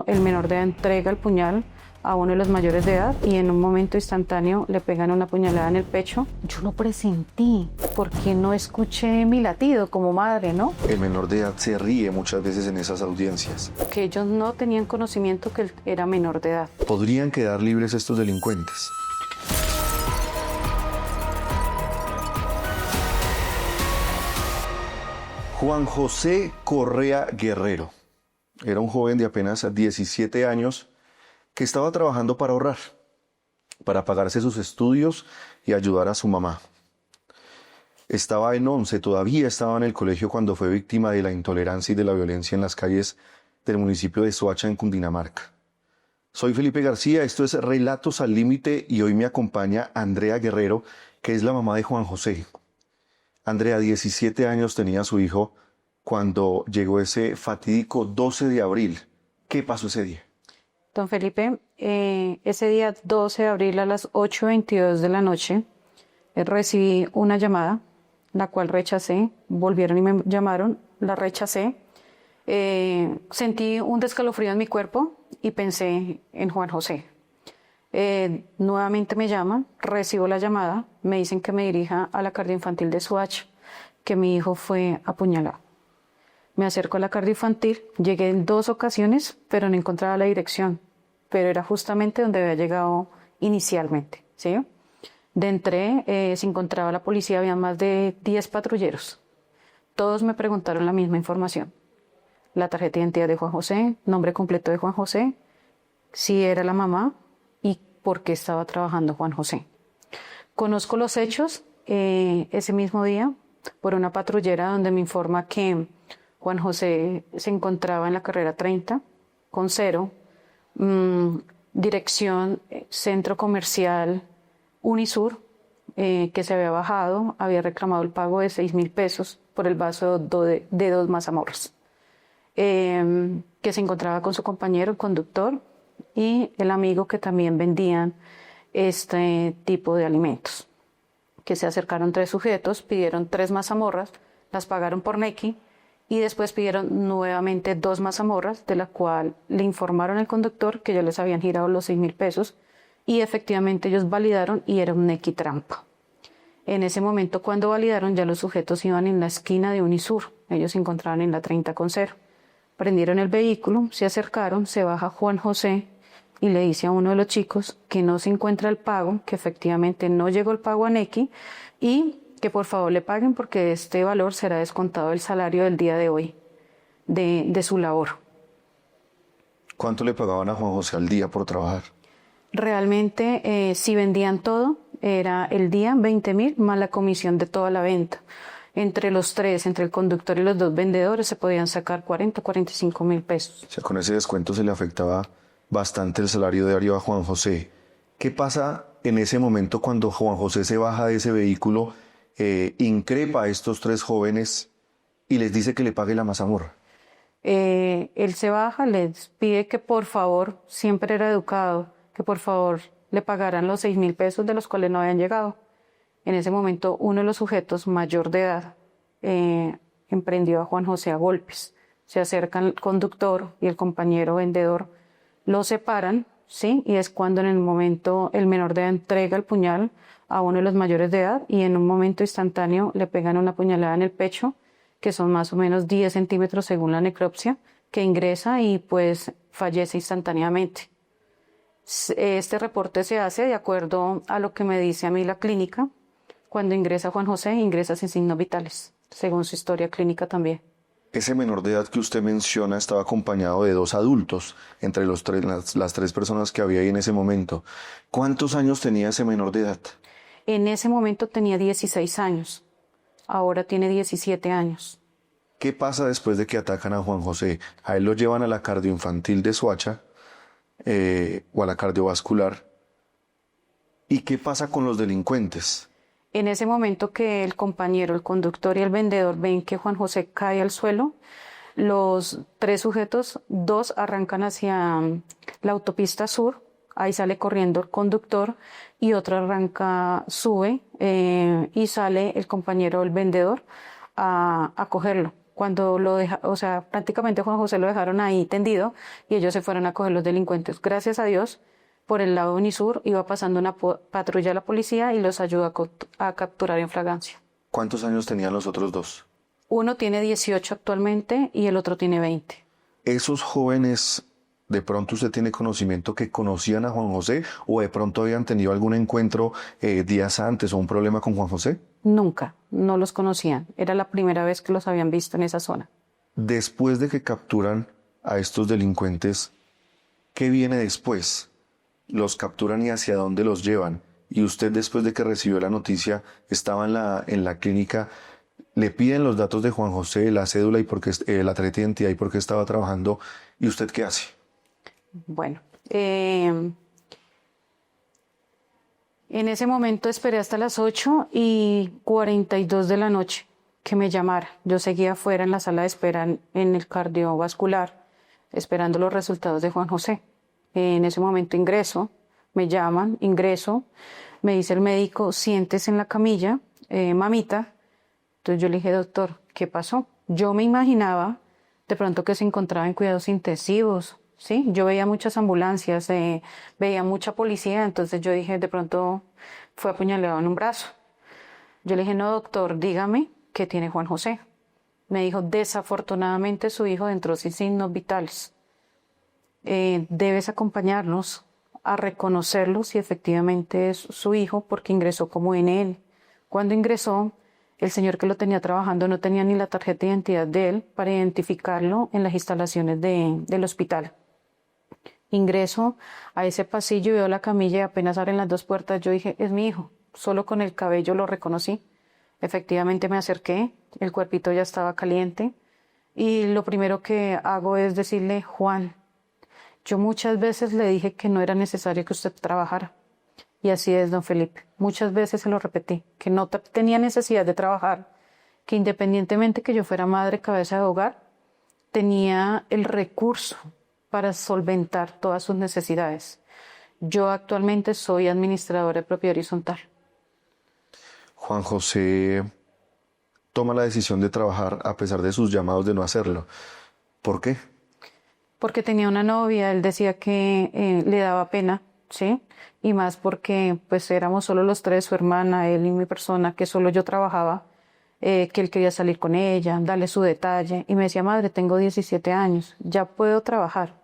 el menor de edad entrega el puñal a uno de los mayores de edad y en un momento instantáneo le pegan una puñalada en el pecho. Yo lo presentí porque no escuché mi latido como madre, ¿no? El menor de edad se ríe muchas veces en esas audiencias. Que ellos no tenían conocimiento que él era menor de edad. ¿Podrían quedar libres estos delincuentes? Juan José Correa Guerrero era un joven de apenas 17 años que estaba trabajando para ahorrar, para pagarse sus estudios y ayudar a su mamá. Estaba en 11, todavía estaba en el colegio cuando fue víctima de la intolerancia y de la violencia en las calles del municipio de Soacha, en Cundinamarca. Soy Felipe García, esto es Relatos al Límite y hoy me acompaña Andrea Guerrero, que es la mamá de Juan José. Andrea, 17 años tenía su hijo cuando llegó ese fatídico 12 de abril. ¿Qué pasó ese día? Don Felipe, ese día 12 de abril a las 8:22 de la noche recibí una llamada, la cual rechacé. Volvieron y me llamaron, la rechacé. Sentí un descalofrío en mi cuerpo y pensé en Juan José. Nuevamente me llaman, recibo la llamada, me dicen que me dirija a la cardioinfantil de Soacha, que mi hijo fue apuñalado. Me acerco a la cardioinfantil, llegué en 2 ocasiones, pero no encontraba la dirección, pero era justamente donde había llegado inicialmente, ¿sí? De entré, se encontraba la policía, había más de 10 patrulleros. Todos me preguntaron la misma información. La tarjeta de identidad de Juan José, nombre completo de Juan José, si era la mamá y por qué estaba trabajando Juan José. Conozco los hechos ese mismo día por una patrullera donde me informa que Juan José se encontraba en la carrera 30 con 0, dirección Centro Comercial Unisur, que se había bajado, había reclamado el pago de 6.000 pesos por el vaso de 2 mazamorras, que se encontraba con su compañero, el conductor, y el amigo que también vendían este tipo de alimentos. Que se acercaron 3 sujetos, pidieron 3 mazamorras, las pagaron por Nequi y después pidieron nuevamente 2 mazamorras, de la cual le informaron al conductor que ya les habían girado los 6.000 pesos y efectivamente ellos validaron y era un Nequi trampa. En ese momento, cuando validaron, ya los sujetos iban en la esquina de Unisur, ellos se encontraban en la 30 con 0. Prendieron el vehículo, se acercaron, se baja Juan José y le dice a uno de los chicos que no se encuentra el pago, que efectivamente no llegó el pago a Nequi y que por favor le paguen porque de este valor será descontado el salario del día de hoy de su labor. ¿Cuánto le pagaban a Juan José al día por trabajar? Realmente, si vendían todo, era el día 20.000 más la comisión de toda la venta. Entre los 3, entre el conductor y los 2 vendedores, se podían sacar 40 o 45.000 pesos. O sea, con ese descuento se le afectaba bastante el salario diario a Juan José. ¿Qué pasa en ese momento cuando Juan José se baja de ese vehículo, increpa a estos 3 jóvenes y les dice que le pague la mazamorra? Él se baja, les pide que por favor, siempre era educado, que por favor le pagaran los 6.000 pesos de los cuales no habían llegado. En ese momento, uno de los sujetos mayor de edad emprendió a Juan José a golpes. Se acercan el conductor y el compañero vendedor, lo separan, ¿sí? Y es cuando en el momento el menor de edad entrega el puñal a uno de los mayores de edad y en un momento instantáneo le pegan una puñalada en el pecho, que son más o menos 10 centímetros según la necropsia, que ingresa y pues fallece instantáneamente. Este reporte se hace de acuerdo a lo que me dice a mí la clínica. Cuando ingresa Juan José, ingresa sin signos vitales, según su historia clínica también. Ese menor de edad que usted menciona estaba acompañado de 2 adultos, entre las 3 personas que había ahí en ese momento. ¿Cuántos años tenía ese menor de edad? En ese momento tenía 16 años, ahora tiene 17 años. ¿Qué pasa después de que atacan a Juan José? A él lo llevan a la cardioinfantil de Soacha o a la cardiovascular. ¿Y qué pasa con los delincuentes? En ese momento que el compañero, el conductor y el vendedor ven que Juan José cae al suelo, los 3 sujetos, 2 arrancan hacia la autopista sur, ahí sale corriendo el conductor y otro arranca, sube y sale el compañero, el vendedor, a cogerlo. Cuando o sea, prácticamente Juan José lo dejaron ahí tendido y ellos se fueron a coger los delincuentes. Gracias a Dios, por el lado de Unisur iba pasando una patrulla de la policía y los ayudó a capturar en flagrancia. ¿Cuántos años tenían los otros dos? Uno tiene 18 actualmente y el otro tiene 20. ¿Esos jóvenes, de pronto usted tiene conocimiento que conocían a Juan José o de pronto habían tenido algún encuentro días antes o un problema con Juan José? Nunca, no los conocían. Era la primera vez que los habían visto en esa zona. Después de que capturan a estos delincuentes, ¿qué viene después? ¿Los capturan y hacia dónde los llevan? Y usted, después de que recibió la noticia, estaba en la clínica, le piden los datos de Juan José, la cédula y la tarjeta de identidad y por qué estaba trabajando. ¿Y usted qué hace? Bueno, en ese momento esperé hasta las 8:42 de la noche que me llamara. Yo seguía afuera en la sala de espera en el cardiovascular, esperando los resultados de Juan José. En ese momento ingreso, me llaman, ingreso, me dice el médico, siéntese en la camilla, mamita. Entonces yo le dije, doctor, ¿qué pasó? Yo me imaginaba de pronto que se encontraba en cuidados intensivos, ¿sí? Yo veía muchas ambulancias, veía mucha policía, entonces yo dije, de pronto fue apuñalado en un brazo. Yo le dije, no, doctor, dígame qué tiene Juan José. Me dijo, desafortunadamente su hijo entró sin signos vitales. Debes acompañarnos a reconocerlo si efectivamente es su hijo, porque ingresó como en él. Cuando ingresó, el señor que lo tenía trabajando no tenía ni la tarjeta de identidad de él para identificarlo en las instalaciones del hospital. Ingreso a ese pasillo y veo la camilla y apenas abren las dos puertas, yo dije, es mi hijo. Solo con el cabello lo reconocí. Efectivamente me acerqué, el cuerpito ya estaba caliente y lo primero que hago es decirle, Juan, yo muchas veces le dije que no era necesario que usted trabajara. Y así es, don Felipe. Muchas veces se lo repetí, que no tenía necesidad de trabajar, que independientemente que yo fuera madre cabeza de hogar, tenía el recurso para solventar todas sus necesidades. Yo actualmente soy administradora de propiedad horizontal. Juan José toma la decisión de trabajar a pesar de sus llamados de no hacerlo. ¿Por qué? Porque tenía una novia, él decía que le daba pena, ¿sí? Y más porque pues éramos solo los tres, su hermana, él y mi persona, que solo yo trabajaba, que él quería salir con ella, darle su detalle. Y me decía, madre, tengo 17 años, ya puedo trabajar.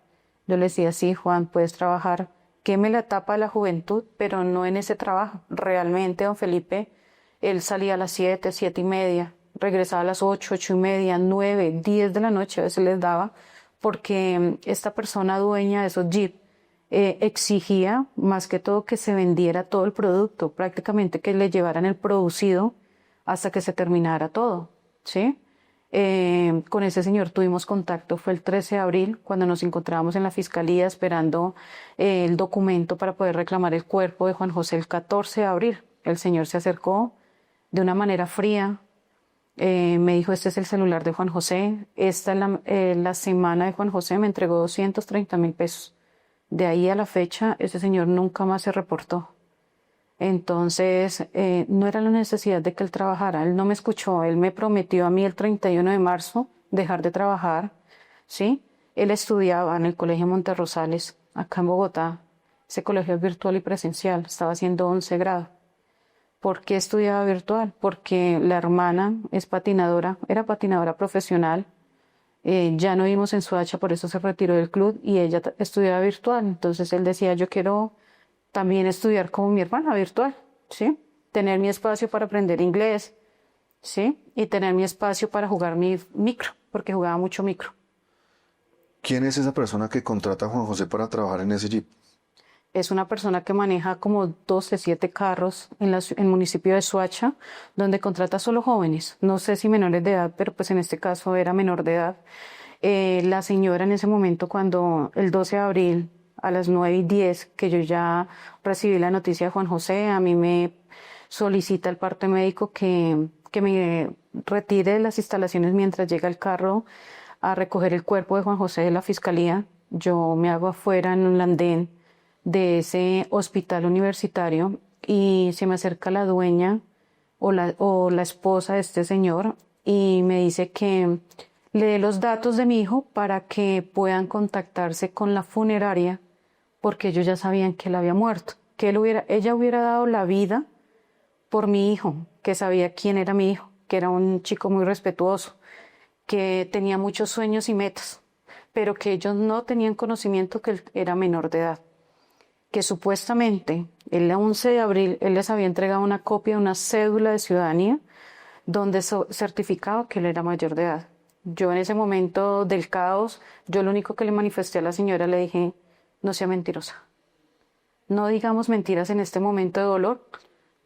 Yo le decía, sí, Juan, puedes trabajar. Queme la etapa de la juventud, pero no en ese trabajo. Realmente, don Felipe, él salía a las 7, 7:30, regresaba a las 8, 8:30, 9, 10 de la noche, a veces les daba, porque esta persona dueña de esos jeeps exigía más que todo que se vendiera todo el producto, prácticamente que le llevaran el producido hasta que se terminara todo, ¿sí? Con ese señor tuvimos contacto, fue el 13 de abril, cuando nos encontrábamos en la fiscalía esperando el documento para poder reclamar el cuerpo de Juan José el 14 de abril. El señor se acercó de una manera fría, me dijo, este es el celular de Juan José, esta es la semana de Juan José, me entregó 230,000 pesos. De ahí a la fecha, ese señor nunca más se reportó. Entonces, no era la necesidad de que él trabajara, él no me escuchó, él me prometió a mí el 31 de marzo dejar de trabajar, ¿sí? Él estudiaba en el Colegio Monterrosales, acá en Bogotá, ese colegio es virtual y presencial, estaba haciendo 11 grado. ¿Por qué estudiaba virtual? Porque la hermana es patinadora, era patinadora profesional, ya no vimos en Soacha, por eso se retiró del club y ella estudiaba virtual. Entonces él decía, yo quiero también estudiar como mi hermana virtual, ¿sí? Tener mi espacio para aprender inglés, ¿sí? Y tener mi espacio para jugar mi micro, porque jugaba mucho micro. ¿Quién es esa persona que contrata a Juan José para trabajar en ese jeep? Es una persona que maneja como 12, 7 carros en el municipio de Soacha, donde contrata solo jóvenes. No sé si menores de edad, pero pues en este caso era menor de edad. La señora en ese momento, cuando el 12 de abril a las 9:10, que yo ya recibí la noticia de Juan José, a mí me solicita el parte médico que me retire de las instalaciones mientras llega el carro a recoger el cuerpo de Juan José de la fiscalía. Yo me hago afuera en un andén de ese hospital universitario y se me acerca la dueña o la esposa de este señor y me dice que le dé los datos de mi hijo para que puedan contactarse con la funeraria, porque ellos ya sabían que él había muerto, que ella hubiera dado la vida por mi hijo, que sabía quién era mi hijo, que era un chico muy respetuoso, que tenía muchos sueños y metas, pero que ellos no tenían conocimiento que él era menor de edad, que supuestamente el 11 de abril él les había entregado una copia de una cédula de ciudadanía donde certificaba que él era mayor de edad. Yo en ese momento del caos, yo lo único que le manifesté a la señora, le dije, no sea mentirosa. No digamos mentiras en este momento de dolor,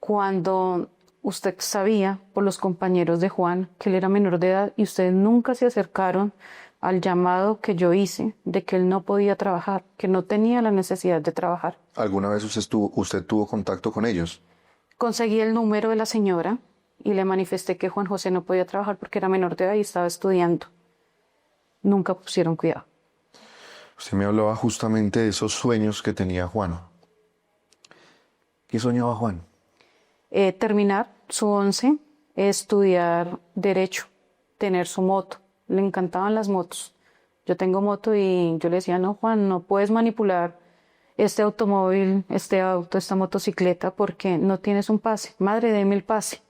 cuando usted sabía por los compañeros de Juan que él era menor de edad y ustedes nunca se acercaron al llamado que yo hice de que él no podía trabajar, que no tenía la necesidad de trabajar. ¿Alguna vez usted tuvo contacto con ellos? Conseguí el número de la señora y le manifesté que Juan José no podía trabajar porque era menor de edad y estaba estudiando. Nunca pusieron cuidado. Usted me hablaba justamente de esos sueños que tenía Juan. ¿Qué soñaba Juan? Terminar su 11, estudiar Derecho, tener su moto. Le encantaban las motos. Yo tengo moto y yo le decía, no, Juan, no puedes manipular este automóvil, este auto, esta motocicleta porque no tienes un pase. Madre, deme el pase.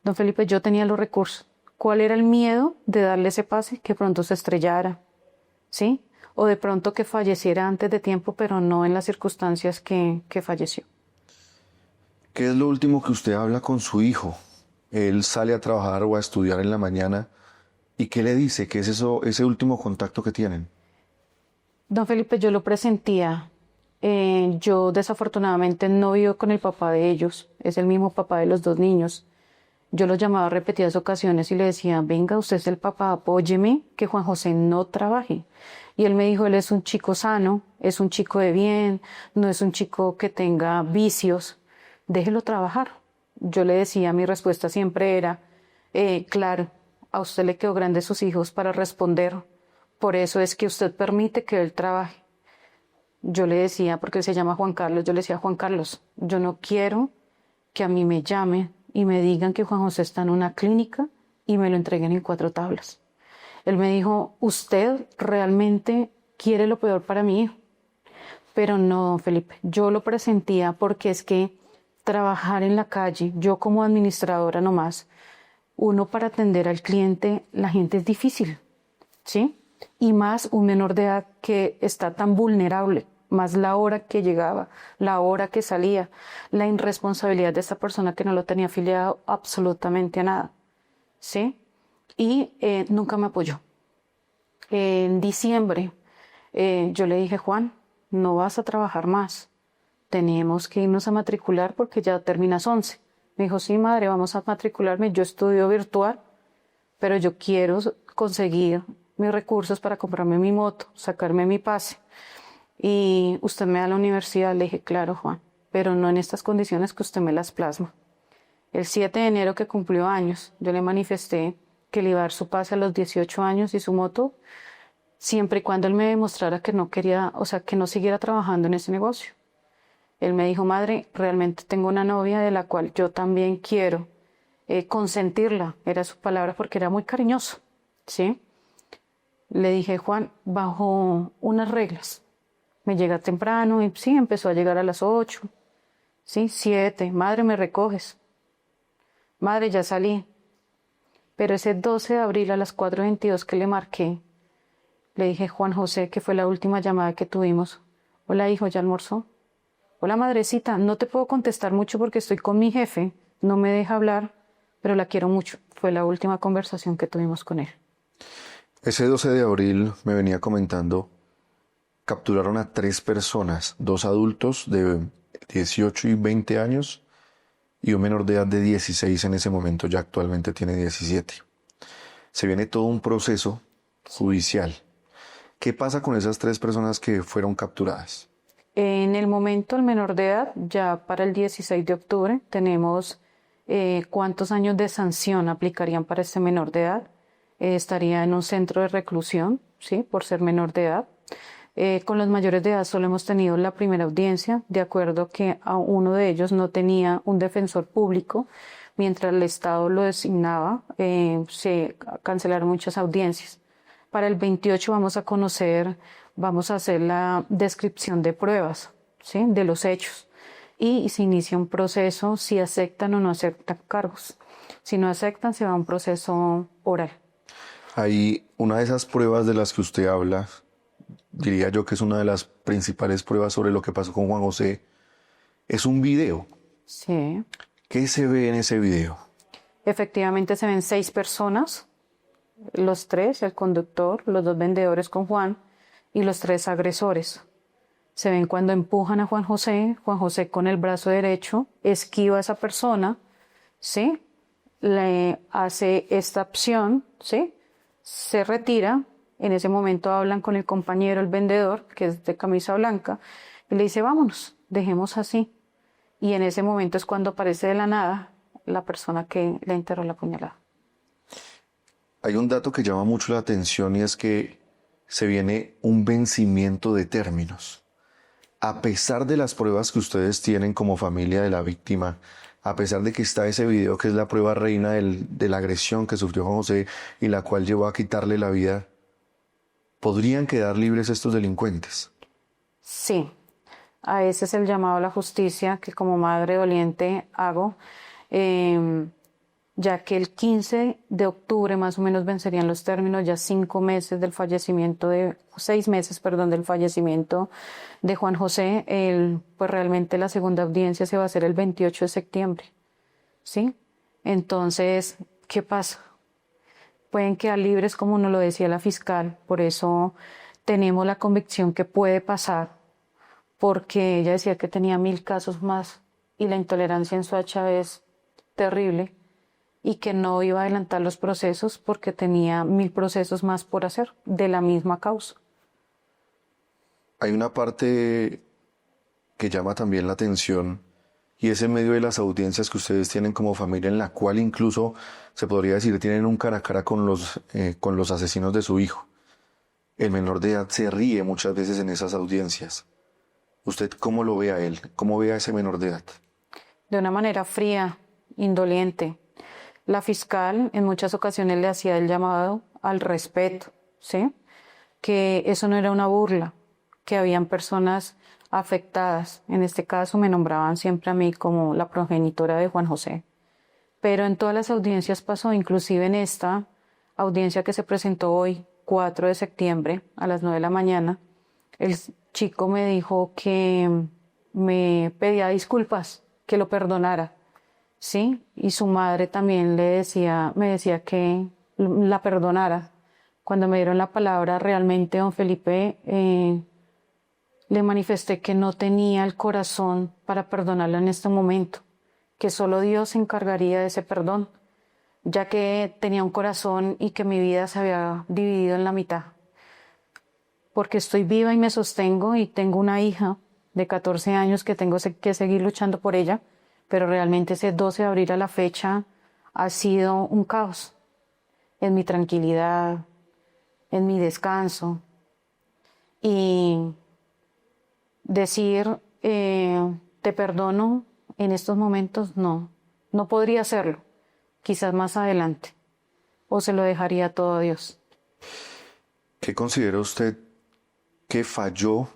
Don Felipe, yo tenía los recursos. ¿Cuál era el miedo de darle ese pase? Que pronto se estrellara, ¿sí? O de pronto que falleciera antes de tiempo, pero no en las circunstancias que falleció. ¿Qué es lo último que usted habla con su hijo? Él sale a trabajar o a estudiar en la mañana. ¿Y qué le dice? ¿Qué es eso, ese último contacto que tienen? Don Felipe, yo lo presentía. Yo desafortunadamente no vivo con el papá de ellos. Es el mismo papá de los dos niños. Yo lo llamaba a repetidas ocasiones y le decía, venga, usted es el papá, apóyeme, que Juan José no trabaje. Y él me dijo, él es un chico sano, es un chico de bien, no es un chico que tenga vicios, déjelo trabajar. Yo le decía, mi respuesta siempre era, claro, a usted le quedó grande sus hijos para responder, por eso es que usted permite que él trabaje. Yo le decía, porque él se llama Juan Carlos, yo le decía, Juan Carlos, yo no quiero que a mí me llamen y me digan que Juan José está en una clínica y me lo entreguen en 4 tablas. Él me dijo, usted realmente quiere lo peor para mi hijo. Pero no, Felipe, yo lo presentía porque es que trabajar en la calle, yo como administradora nomás, uno para atender al cliente, la gente es difícil, ¿sí? Y más un menor de edad que está tan vulnerable, más la hora que llegaba, la hora que salía, la irresponsabilidad de esta persona que no lo tenía afiliado absolutamente a nada, ¿sí? Y nunca me apoyó. En diciembre yo le dije, Juan, no vas a trabajar más, tenemos que irnos a matricular porque ya terminas 11. Me dijo, sí, madre, vamos a matricularme, yo estudio virtual, pero yo quiero conseguir mis recursos para comprarme mi moto, sacarme mi pase. Y usted me da la universidad. Le dije, claro, Juan, pero no en estas condiciones que usted me las plasma. El 7 de enero que cumplió años, yo le manifesté que le iba a dar su pase a los 18 años y su moto, siempre y cuando él me demostrara que no quería, o sea, que no siguiera trabajando en ese negocio. Él me dijo, madre, realmente tengo una novia de la cual yo también quiero consentirla, era su palabra porque era muy cariñoso, ¿sí? Le dije, Juan, bajo unas reglas, me llega temprano y sí, empezó a llegar a las 8, sí, 7, madre, me recoges, madre, ya salí. Pero ese 12 de abril a las 4:22 que le marqué, le dije, Juan José, que fue la última llamada que tuvimos, hola hijo, ¿ya almorzó? Hola madrecita, no te puedo contestar mucho porque estoy con mi jefe, no me deja hablar, pero la quiero mucho. Fue la última conversación que tuvimos con él. Ese 12 de abril me venía comentando, capturaron a 3 personas, 2 adultos de 18 y 20 años y un menor de edad de 16 en ese momento, ya actualmente tiene 17. Se viene todo un proceso judicial. ¿Qué pasa con esas 3 personas que fueron capturadas? En el momento, el menor de edad, ya para el 16 de octubre, tenemos cuántos años de sanción aplicarían para este menor de edad. Estaría en un centro de reclusión, ¿sí? Por ser menor de edad. Con los mayores de edad solo hemos tenido la primera audiencia, de acuerdo que a uno de ellos no tenía un defensor público, mientras el Estado lo designaba, se cancelaron muchas audiencias. Para el 28 vamos a hacer la descripción de pruebas, ¿sí? De los hechos. Y se inicia un proceso si aceptan o no aceptan cargos. Si no aceptan, se va a un proceso oral. Hay una de esas pruebas de las que usted habla, diría yo que es una de las principales pruebas sobre lo que pasó con Juan José, es un video. Sí. ¿Qué se ve en ese video? Efectivamente se ven 6 personas, los 3, el conductor, los 2 vendedores con Juan y los 3 agresores. Se ven cuando empujan a Juan José con el brazo derecho esquiva a esa persona, ¿sí? Le hace esta opción, ¿sí? Se retira, en ese momento hablan con el compañero, el vendedor, que es de camisa blanca, y le dice, vámonos, dejemos así. Y en ese momento es cuando aparece de la nada la persona que le enterró la puñalada. Hay un dato que llama mucho la atención y es que se viene un vencimiento de términos. A pesar de las pruebas que ustedes tienen como familia de la víctima, a pesar de que está ese video que es la prueba reina de la agresión que sufrió Juan José y la cual llevó a quitarle la vida, ¿podrían quedar libres estos delincuentes? Sí, a ese es el llamado a la justicia que como madre doliente hago, ya que el 15 de octubre más o menos vencerían los términos, ya 6 meses del fallecimiento del fallecimiento de Juan José. Pues realmente la segunda audiencia se va a hacer el 28 de septiembre, ¿sí? Entonces, ¿qué pasa? Pueden quedar libres como nos lo decía la fiscal, por eso tenemos la convicción que puede pasar, porque ella decía que tenía 1000 casos más y la intolerancia en Soacha es terrible y que no iba a adelantar los procesos porque tenía 1000 procesos más por hacer de la misma causa. Hay una parte que llama también la atención y es en medio de las audiencias que ustedes tienen como familia, en la cual incluso se podría decir tienen un cara a cara con los asesinos de su hijo. El menor de edad se ríe muchas veces en esas audiencias. ¿Usted cómo lo ve a él? ¿Cómo ve a ese menor de edad? De una manera fría, indolente. La fiscal en muchas ocasiones le hacía el llamado al respeto, ¿sí? Que eso no era una burla, que habían personas afectadas. En este caso me nombraban siempre a mí como la progenitora de Juan José. Pero en todas las audiencias pasó, inclusive en esta audiencia que se presentó hoy, 4 de septiembre, a las 9 de la mañana, el chico me dijo que me pedía disculpas, que lo perdonara, ¿sí? Y su madre también me decía que la perdonara. Cuando me dieron la palabra, realmente, don Felipe, le manifesté que no tenía el corazón para perdonarlo en este momento, que solo Dios se encargaría de ese perdón, ya que tenía un corazón y que mi vida se había dividido en la mitad. Porque estoy viva y me sostengo y tengo una hija de 14 años que tengo que seguir luchando por ella, pero realmente ese 12 de abril a la fecha ha sido un caos en mi tranquilidad, en mi descanso. Y decir, te perdono en estos momentos, no podría hacerlo, quizás más adelante, o se lo dejaría todo a Dios. ¿Qué considera usted que falló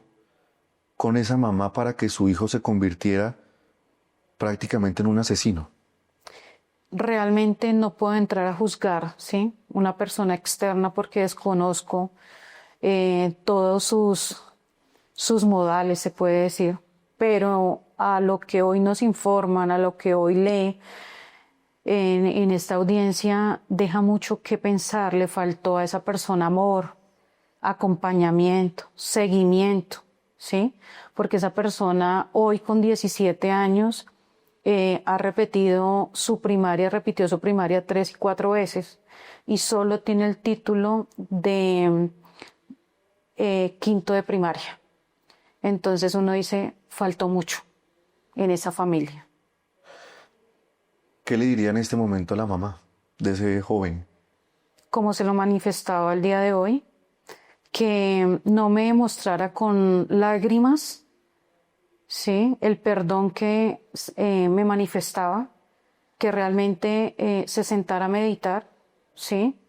con esa mamá para que su hijo se convirtiera prácticamente en un asesino? Realmente no puedo entrar a juzgar, ¿sí? Una persona externa porque desconozco todos sus modales, se puede decir, pero a lo que hoy nos informan, a lo que hoy lee en esta audiencia, deja mucho que pensar. Le faltó a esa persona amor, acompañamiento, seguimiento, ¿sí? Porque esa persona hoy con 17 años repitió su primaria 3 y 4 veces y solo tiene el título de quinto de primaria. Entonces uno dice, faltó mucho en esa familia. ¿Qué le diría en este momento a la mamá de ese joven? Como se lo manifestaba el día de hoy, que no me demostrara con lágrimas, ¿sí?, el perdón que me manifestaba, que realmente se sentara a meditar, ¿sí?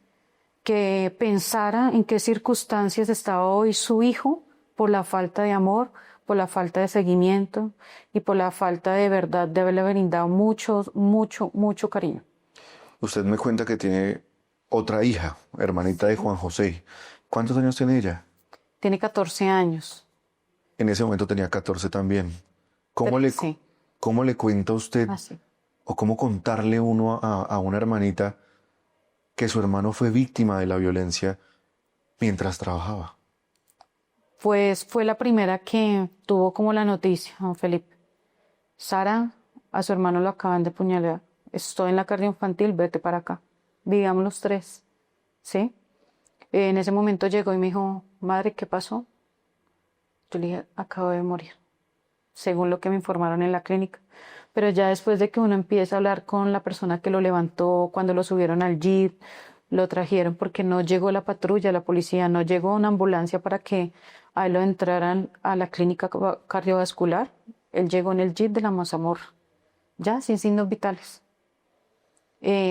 Que pensara en qué circunstancias estaba hoy su hijo por la falta de amor, por la falta de seguimiento y por la falta de verdad de haberle brindado mucho cariño. Usted me cuenta que tiene otra hija, hermanita de Juan José. ¿Cuántos años tiene ella? Tiene 14 años. En ese momento tenía 14 también. ¿Cómo le, Sí, cómo le cuenta usted así. o cómo contarle uno a una hermanita que su hermano fue víctima de la violencia mientras trabajaba? Pues fue la primera que tuvo como la noticia, don Felipe. Sara, a su hermano lo acaban de apuñalar. Estoy en la cardio infantil, vete para acá. Vivamos los tres, ¿sí? En ese momento llegó y me dijo, madre, ¿qué pasó? Yo le dije, acabo de morir, según lo que me informaron en la clínica. Pero ya después de que uno empieza a hablar con la persona que lo levantó, cuando lo subieron al jeep, lo trajeron porque no llegó la patrulla, la policía, no llegó una ambulancia para que a él lo entraran a la clínica cardiovascular. Él llegó en el jeep de la Mazamorra, ya sin signos vitales.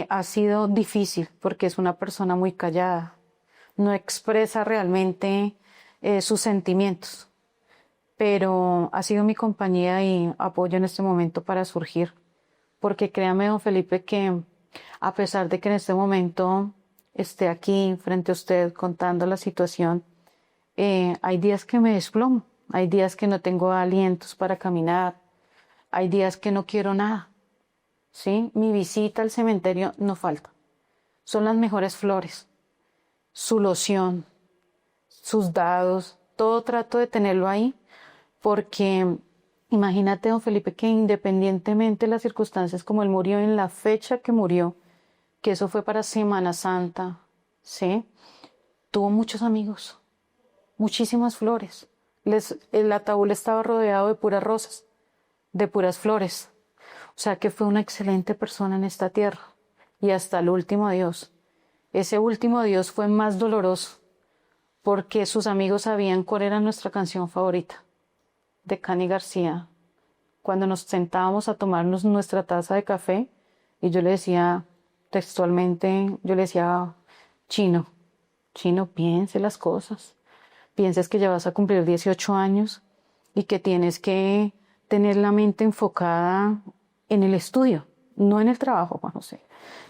Ha sido difícil porque es una persona muy callada, no expresa realmente sus sentimientos, pero ha sido mi compañía y apoyo en este momento para surgir, porque créame, don Felipe, que a pesar de que en este momento esté aquí frente a usted contando la situación, hay días que me desplomo, hay días que no tengo alientos para caminar, hay días que no quiero nada, ¿sí? Mi visita al cementerio no falta, son las mejores flores, su loción, sus dados, todo trato de tenerlo ahí, porque imagínate, don Felipe, que independientemente de las circunstancias como él murió en la fecha que murió, que eso fue para Semana Santa, ¿sí? Tuvo muchos amigos, muchísimas flores. El ataúd estaba rodeado de puras rosas, de puras flores. O sea que fue una excelente persona en esta tierra. Y hasta el último adiós. Ese último adiós fue más doloroso porque sus amigos sabían cuál era nuestra canción favorita, de Cani García. Cuando nos sentábamos a tomarnos nuestra taza de café y yo le decía textualmente, yo le decía, Chino, piense las cosas. Pienses que ya vas a cumplir 18 años y que tienes que tener la mente enfocada en el estudio, no en el trabajo, Juan José.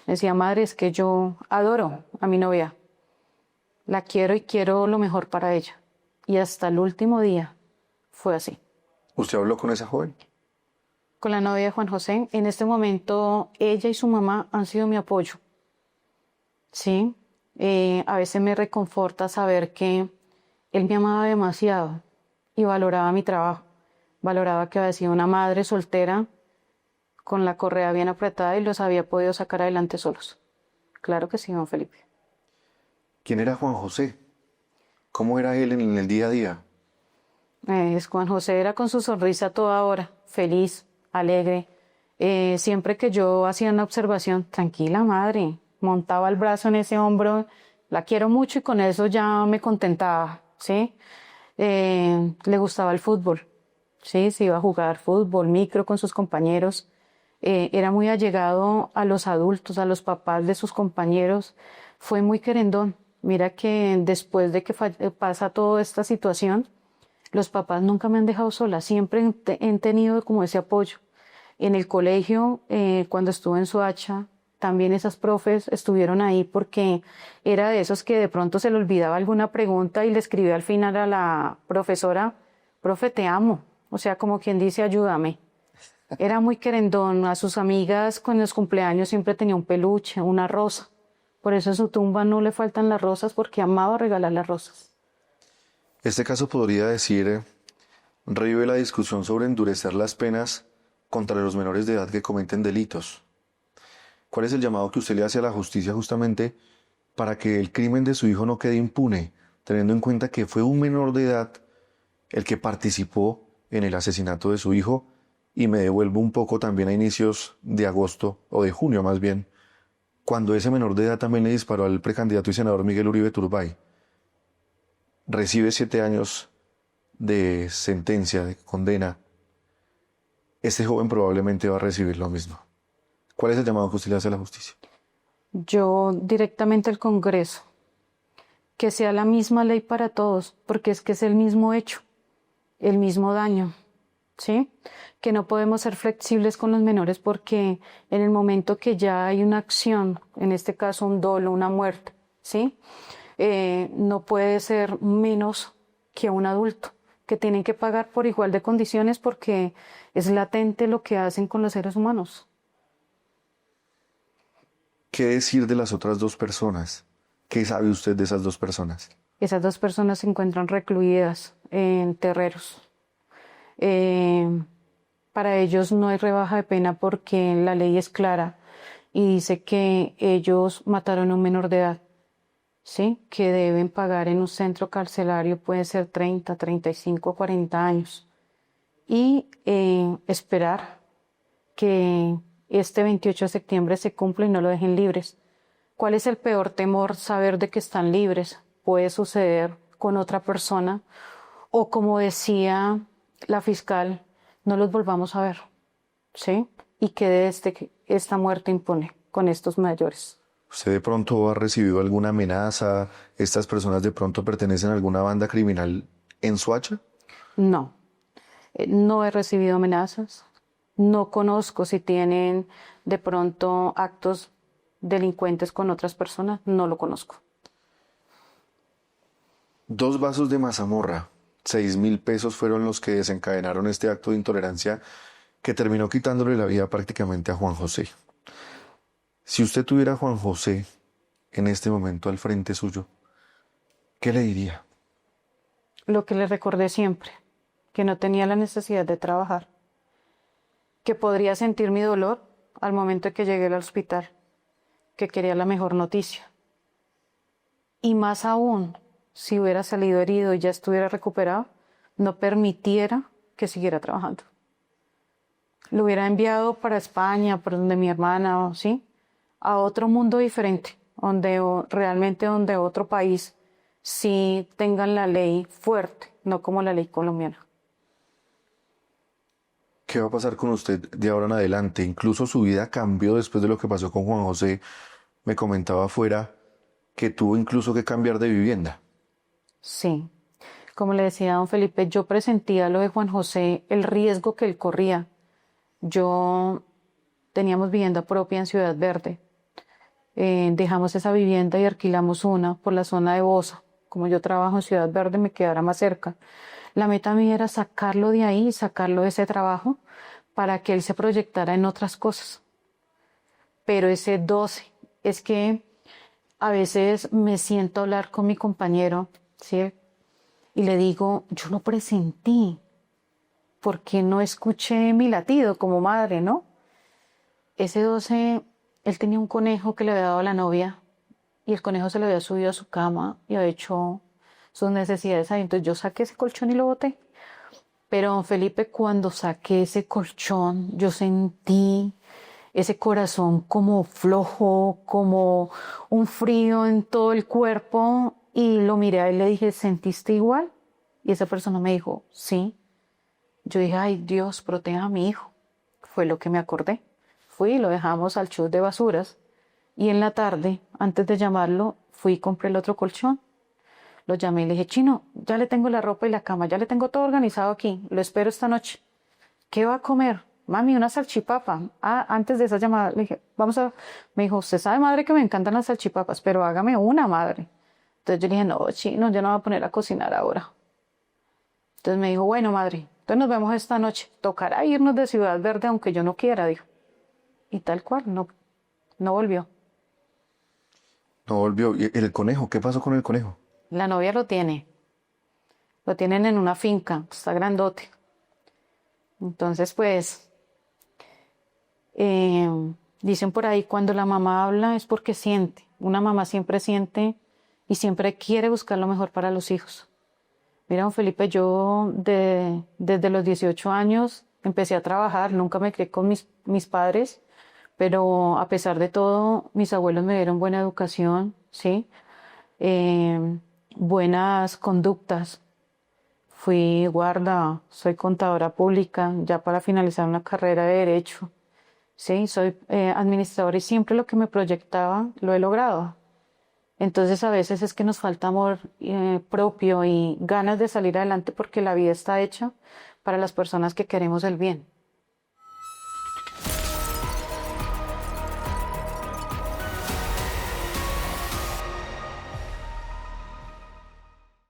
Me decía, madre, es que yo adoro a mi novia. La quiero y quiero lo mejor para ella. Y hasta el último día fue así. ¿Usted habló con esa joven? Con la novia de Juan José, en este momento ella y su mamá han sido mi apoyo. Sí, a veces me reconforta saber que él me amaba demasiado y valoraba mi trabajo. Valoraba que había sido una madre soltera con la correa bien apretada y los había podido sacar adelante solos. Claro que sí, don Felipe. ¿Quién era Juan José? ¿Cómo era él en el día a día? Juan José era con su sonrisa a toda hora, feliz, alegre. Siempre que yo hacía una observación, tranquila madre, montaba el brazo en ese hombro, la quiero mucho y con eso ya me contentaba, ¿sí? Le gustaba el fútbol, ¿sí? Se iba a jugar fútbol, micro con sus compañeros. Era muy allegado a los adultos, a los papás de sus compañeros. Fue muy querendón. Mira que después de que pasa toda esta situación, los papás nunca me han dejado sola, siempre he tenido como ese apoyo. En el colegio, cuando estuve en Soacha, también esas profes estuvieron ahí porque era de esos que de pronto se le olvidaba alguna pregunta y le escribía al final a la profesora, profe, te amo. O sea, como quien dice, ayúdame. Era muy querendón, a sus amigas con los cumpleaños siempre tenía un peluche, una rosa. Por eso en su tumba no le faltan las rosas porque amaba regalar las rosas. Este caso podría decir, revive la discusión sobre endurecer las penas contra los menores de edad que cometen delitos. ¿Cuál es el llamado que usted le hace a la justicia justamente para que el crimen de su hijo no quede impune, teniendo en cuenta que fue un menor de edad el que participó en el asesinato de su hijo? Y me devuelvo un poco también a inicios de agosto, o de junio más bien, cuando ese menor de edad también le disparó al precandidato y senador Miguel Uribe Turbay. Recibe 7 años de sentencia, de condena. Este joven probablemente va a recibir lo mismo. ¿Cuál es el llamado que usted le hace a la justicia? Yo directamente al Congreso, que sea la misma ley para todos, porque es que es el mismo hecho, el mismo daño, ¿sí? Que no podemos ser flexibles con los menores porque en el momento que ya hay una acción, en este caso un dolo, una muerte, ¿sí? No puede ser menos que un adulto, que tienen que pagar por igual de condiciones porque es latente lo que hacen con los seres humanos. ¿Qué decir de las otras dos personas? ¿Qué sabe usted de esas dos personas? Esas dos personas se encuentran recluidas en terreros. Eh, para ellos no hay rebaja de pena porque la ley es clara y dice que ellos mataron a un menor de edad, ¿sí? Que deben pagar en un centro carcelario, puede ser 30, 35, 40 años. Y esperar que este 28 de septiembre se cumpla y no lo dejen libres. ¿Cuál es el peor temor? Saber de que están libres. Puede suceder con otra persona o, como decía la fiscal, no los volvamos a ver, ¿sí? Y quede esta muerte impune con estos mayores. ¿Usted de pronto ha recibido alguna amenaza? ¿Estas personas de pronto pertenecen a alguna banda criminal en Soacha? No, no he recibido amenazas. No conozco si tienen de pronto actos delincuentes con otras personas. No lo conozco. 2 vasos de mazamorra, 6.000 pesos fueron los que desencadenaron este acto de intolerancia que terminó quitándole la vida prácticamente a Juan José. Si usted tuviera a Juan José en este momento al frente suyo, ¿qué le diría? Lo que le recordé siempre, que no tenía la necesidad de trabajar, que podría sentir mi dolor al momento de que llegué al hospital, que quería la mejor noticia. Y más aún, si hubiera salido herido y ya estuviera recuperado, no permitiera que siguiera trabajando. Lo hubiera enviado para España, por donde mi hermana, ¿sí? A otro mundo diferente, realmente donde otro país sí tengan la ley fuerte, no como la ley colombiana. ¿Qué va a pasar con usted de ahora en adelante? Incluso su vida cambió después de lo que pasó con Juan José. Me comentaba afuera que tuvo incluso que cambiar de vivienda. Sí, como le decía a don Felipe, yo presentía lo de Juan José, el riesgo que él corría. Yo teníamos vivienda propia en Ciudad Verde. Dejamos esa vivienda y alquilamos una por la zona de Bosa. Como yo trabajo en Ciudad Verde, me quedara más cerca. La meta mía era sacarlo de ahí, sacarlo de ese trabajo, para que él se proyectara en otras cosas. Pero ese 12, es que a veces me siento a hablar con mi compañero, ¿sí? Y le digo, yo lo presentí, porque no escuché mi latido como madre, ¿no? Ese 12, él tenía un conejo que le había dado a la novia y el conejo se le había subido a su cama y había hecho sus necesidades ahí. Entonces yo saqué ese colchón y lo boté. Pero don Felipe, cuando saqué ese colchón, yo sentí ese corazón como flojo, como un frío en todo el cuerpo y lo miré a él y le dije, ¿sentiste igual? Y esa persona me dijo, sí. Yo dije, ay Dios, proteja a mi hijo. Fue lo que me acordé. Fui y lo dejamos al chus de basuras y en la tarde, antes de llamarlo, fui y compré el otro colchón. Lo llamé y le dije, Chino, ya le tengo la ropa y la cama, ya le tengo todo organizado aquí, lo espero esta noche. ¿Qué va a comer? Mami, una salchipapa. Ah, antes de esa llamada le dije, me dijo, usted sabe, madre, que me encantan las salchipapas, pero hágame una, madre. Entonces yo le dije, no, Chino, yo no me voy a poner a cocinar ahora. Entonces me dijo, bueno, madre, entonces nos vemos esta noche. Tocará irnos de Ciudad Verde aunque yo no quiera, dijo. Y tal cual, no, no volvió. No volvió. ¿Y el conejo? ¿Qué pasó con el conejo? La novia lo tiene. Lo tienen en una finca, está grandote. Entonces, pues, eh, dicen por ahí, cuando la mamá habla es porque siente. Una mamá siempre siente y siempre quiere buscar lo mejor para los hijos. Mira, don Felipe, yo desde los 18 años empecé a trabajar, nunca me crié con mis padres, pero a pesar de todo, mis abuelos me dieron buena educación, ¿sí? Eh, buenas conductas. Fui guarda, soy contadora pública, ya para finalizar una carrera de derecho, ¿sí? Soy administradora y siempre lo que me proyectaba lo he logrado. Entonces a veces es que nos falta amor propio y ganas de salir adelante porque la vida está hecha para las personas que queremos el bien.